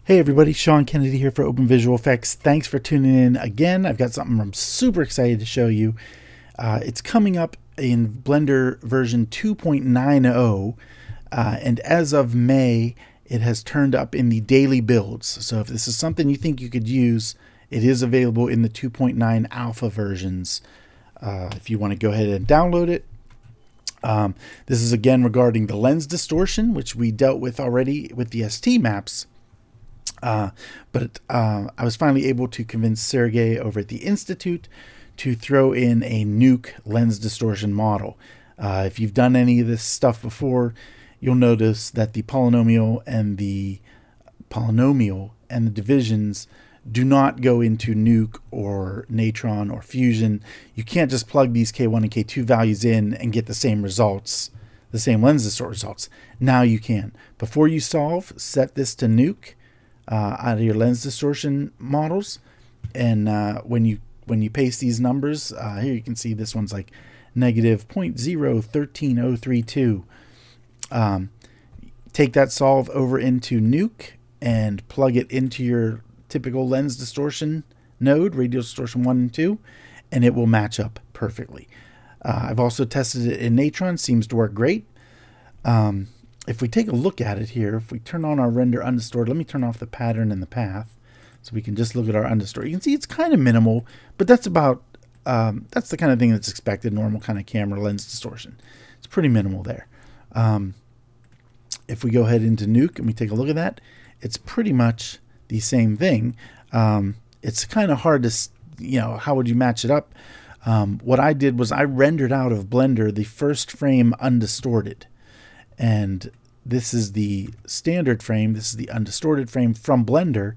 Hey everybody, Sean Kennedy here for Open Visual Effects. Thanks for tuning in again. I've got something I'm super excited to show you. It's coming up in Blender version 2.90, and as of May, it has turned up in the daily builds. So if this is something you think you could use, it is available in the 2.9 alpha versions. If you want to go ahead and download it. This is again regarding the lens distortion, which we dealt with already with the ST maps. But I was finally able to convince Sergey over at the Institute to throw in a Nuke lens distortion model. If you've done any of this stuff before, you'll notice that the polynomial and the divisions do not go into Nuke or Natron or Fusion. You can't just plug these K1 and K2 values in and get the same results, the same lens distort results. Now you can. Before you solve, set this to Nuke out of your lens distortion models, and when you paste these numbers, here you can see this one's like negative 0.013032. Take that solve over into Nuke and plug it into your typical lens distortion node, radial distortion 1 and 2, and it will match up perfectly. I've also tested it in Natron, seems to work great. If we take a look at it here, if we turn on our render undistorted, let me turn off the pattern and the path so we can just look at our undistorted. You can see it's kind of minimal, but that's about, that's the kind of thing that's expected, normal kind of camera lens distortion. It's pretty minimal there. If we go ahead into Nuke and we take a look at that, it's pretty much the same thing. It's kind of hard to, how would you match it up? What I did was I rendered out of Blender the first frame undistorted. And this is the standard frame. This is the undistorted frame from Blender.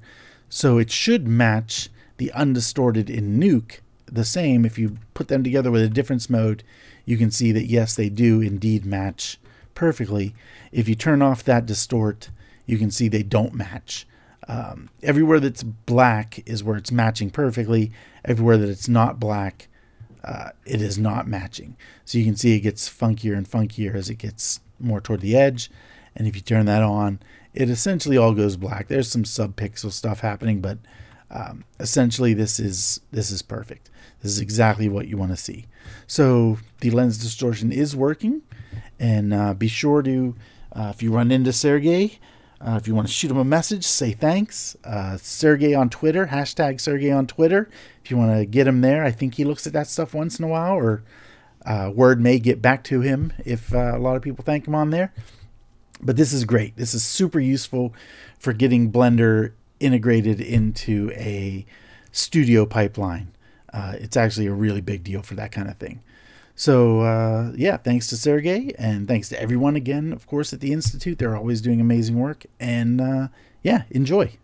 So it should match the undistorted in Nuke the same. If you put them together with a difference mode, you can see that yes, they do indeed match perfectly. If you turn off that distort, you can see they don't match. Everywhere that's black is where it's matching perfectly. Everywhere that it's not black, it is not matching. So you can see it gets funkier and funkier as it gets more toward the edge, and if you turn that on, it essentially all goes black. There's some subpixel stuff happening, but essentially this is perfect. This is exactly what you want to see. So the lens distortion is working, and be sure to, if you run into Sergey, if you want to shoot him a message, say thanks. Sergey on Twitter, hashtag Sergey on Twitter. If you want to get him there, I think he looks at that stuff once in a while, or word may get back to him if a lot of people thank him on there. But this is great. This is super useful for getting Blender integrated into a studio pipeline. It's actually a really big deal for that kind of thing. So yeah, thanks to Sergey, and thanks to everyone again, of course, at the Institute. They're always doing amazing work. And yeah, enjoy.